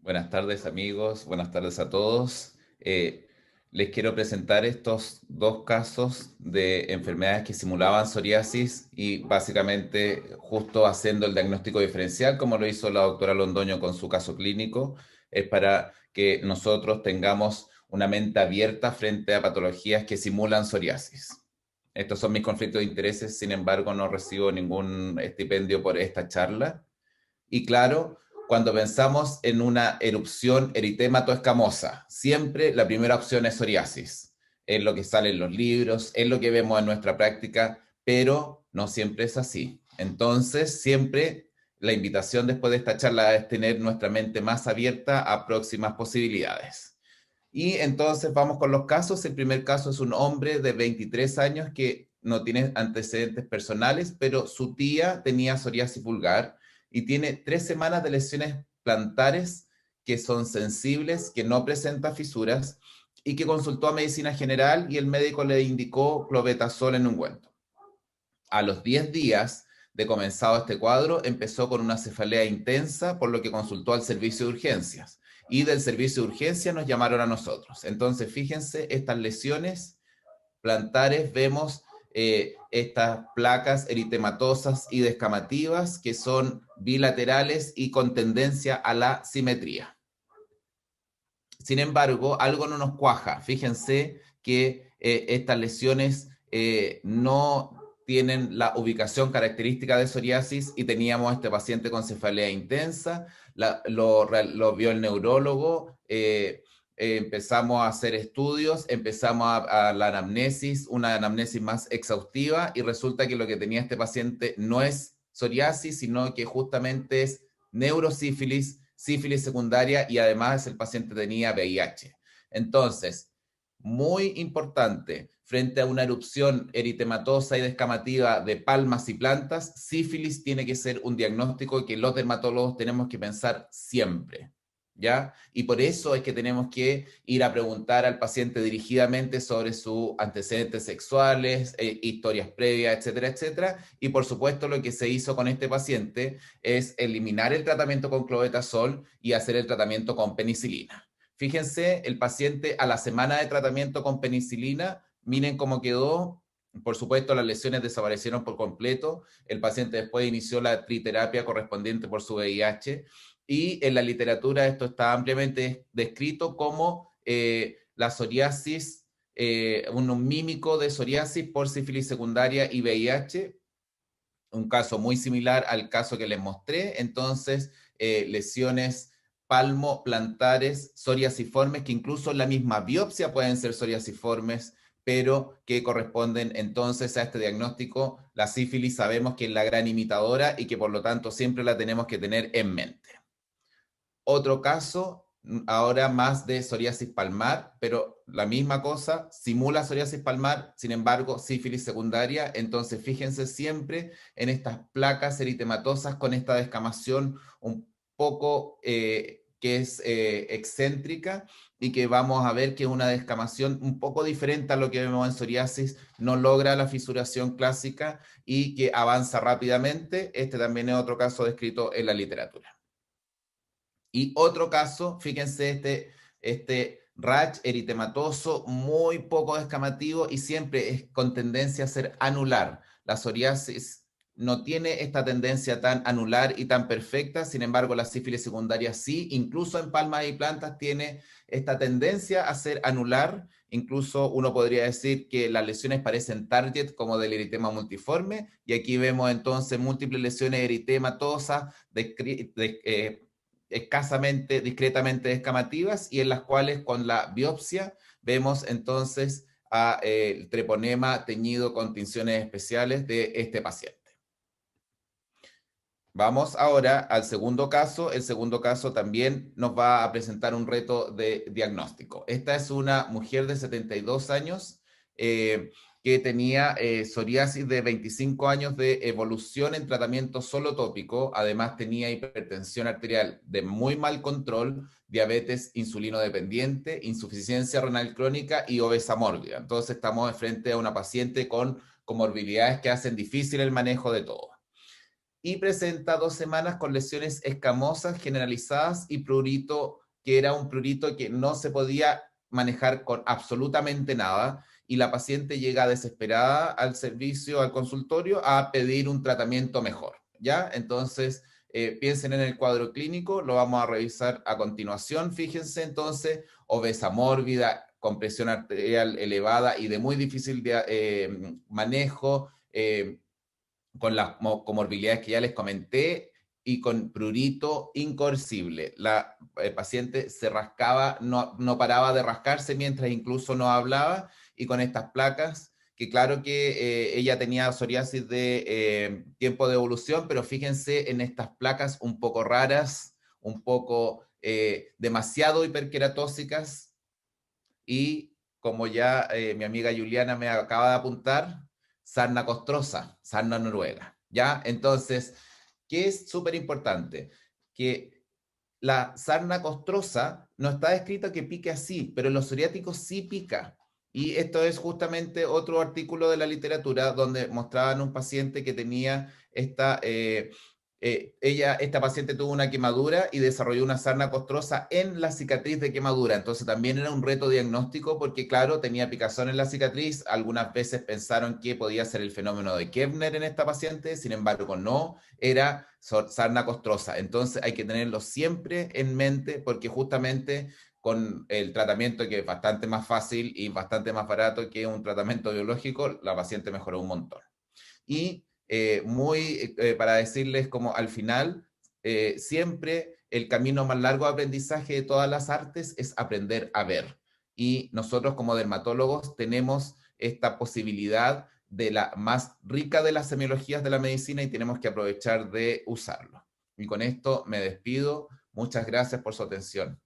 Buenas tardes amigos, buenas tardes a todos. Les quiero presentar estos dos casos de enfermedades que simulaban psoriasis y básicamente justo haciendo el diagnóstico diferencial, como lo hizo la doctora Londoño con su caso clínico, es para que nosotros tengamos una mente abierta frente a patologías que simulan psoriasis. Estos son mis conflictos de intereses, sin embargo no recibo ningún estipendio por esta charla. Y claro, cuando pensamos en una erupción eritematoescamosa, siempre la primera opción es psoriasis. Es lo que sale en los libros, es lo que vemos en nuestra práctica, pero no siempre es así. Entonces, siempre la invitación después de esta charla es tener nuestra mente más abierta a próximas posibilidades. Y entonces vamos con los casos. El primer caso es un hombre de 23 años que no tiene antecedentes personales, pero su tía tenía psoriasis vulgar y tiene 3 semanas de lesiones plantares que son sensibles, que no presenta fisuras y que consultó a medicina general y el médico le indicó clobetasol en ungüento. A los 10 días de comenzado este cuadro, empezó con una cefalea intensa, por lo que consultó al servicio de urgencias. Y del servicio de urgencias nos llamaron a nosotros. Entonces, fíjense, estas lesiones plantares, vemos estas placas eritematosas y descamativas que son bilaterales y con tendencia a la simetría. Sin embargo, algo no nos cuaja. Fíjense que estas lesiones no tienen la ubicación característica de psoriasis y teníamos a este paciente con cefalea intensa, lo vio el neurólogo, empezamos a hacer estudios, empezamos a la anamnesis, una anamnesis más exhaustiva y resulta que lo que tenía este paciente no es psoriasis, sino que justamente es neurosífilis, sífilis secundaria y además el paciente tenía VIH. Entonces, muy importante, frente a una erupción eritematosa y descamativa de palmas y plantas, sífilis tiene que ser un diagnóstico que los dermatólogos tenemos que pensar siempre. ¿Ya? Y por eso es que tenemos que ir a preguntar al paciente dirigidamente sobre sus antecedentes sexuales, historias previas, etcétera, etcétera. Y por supuesto lo que se hizo con este paciente es eliminar el tratamiento con clobetasol y hacer el tratamiento con penicilina. Fíjense, el paciente a la semana de tratamiento con penicilina, miren cómo quedó. Por supuesto, las lesiones desaparecieron por completo. El paciente después inició la triterapia correspondiente por su VIH y en la literatura esto está ampliamente descrito como la psoriasis, un mímico de psoriasis por sífilis secundaria y VIH, un caso muy similar al caso que les mostré. Entonces, lesiones palmo-plantares psoriasiformes, que incluso en la misma biopsia pueden ser psoriasiformes, pero que corresponden entonces a este diagnóstico. La sífilis sabemos que es la gran imitadora y que por lo tanto siempre la tenemos que tener en mente. Otro caso, ahora más de psoriasis palmar, pero la misma cosa, simula psoriasis palmar, sin embargo, sífilis secundaria. Entonces, fíjense siempre en estas placas eritematosas con esta descamación un poco que es excéntrica y que vamos a ver que es una descamación un poco diferente a lo que vemos en psoriasis, no logra la fisuración clásica y que avanza rápidamente. Este también es otro caso descrito en la literatura. Y otro caso, fíjense, este rash eritematoso, muy poco descamativo y siempre es con tendencia a ser anular. La psoriasis no tiene esta tendencia tan anular y tan perfecta, sin embargo la sífilis secundaria sí, incluso en palmas y plantas tiene esta tendencia a ser anular. Incluso uno podría decir que las lesiones parecen target como del eritema multiforme y aquí vemos entonces múltiples lesiones eritematosas escasamente, discretamente descamativas y en las cuales con la biopsia vemos entonces el treponema teñido con tinciones especiales de este paciente. Vamos ahora al segundo caso. El segundo caso también nos va a presentar un reto de diagnóstico. Esta es una mujer de 72 años que tenía psoriasis de 25 años de evolución en tratamiento solo tópico. Además tenía hipertensión arterial de muy mal control, diabetes insulino dependiente, insuficiencia renal crónica y obesa mórbida. Entonces estamos frente a una paciente con comorbilidades que hacen difícil el manejo de todo. y presenta 2 semanas con lesiones escamosas generalizadas y prurito, que era un prurito que no se podía manejar con absolutamente nada, y la paciente llega desesperada al servicio, al consultorio, a pedir un tratamiento mejor, ¿ya? Entonces, piensen en el cuadro clínico, lo vamos a revisar a continuación. Fíjense entonces, obesa mórbida, con presión arterial elevada y de muy difícil manejo, con las comorbilidades que ya les comenté y con prurito incoercible. La paciente se rascaba, no paraba de rascarse mientras incluso no hablaba, y con estas placas, que claro que ella tenía psoriasis de tiempo de evolución, pero fíjense en estas placas un poco raras, un poco demasiado hiperqueratóxicas, y como ya mi amiga Juliana me acaba de apuntar, sarna costrosa, sarna noruega, ¿ya? Entonces, ¿qué es súper importante? Que la sarna costrosa no está descrito que pique así, pero en los psoriáticos sí pica. Y esto es justamente otro artículo de la literatura donde mostraban un paciente que tenía esta paciente tuvo una quemadura y desarrolló una sarna costrosa en la cicatriz de quemadura. Entonces también era un reto diagnóstico porque, claro, tenía picazón en la cicatriz. Algunas veces pensaron que podía ser el fenómeno de Koebner en esta paciente, sin embargo no, era sarna costrosa. Entonces hay que tenerlo siempre en mente porque justamente con el tratamiento, que es bastante más fácil y bastante más barato que un tratamiento biológico, la paciente mejoró un montón. Y para decirles como al final, siempre el camino más largo de aprendizaje de todas las artes es aprender a ver. Y nosotros como dermatólogos tenemos esta posibilidad de la más rica de las semiologías de la medicina y tenemos que aprovechar de usarlo. Y con esto me despido. Muchas gracias por su atención.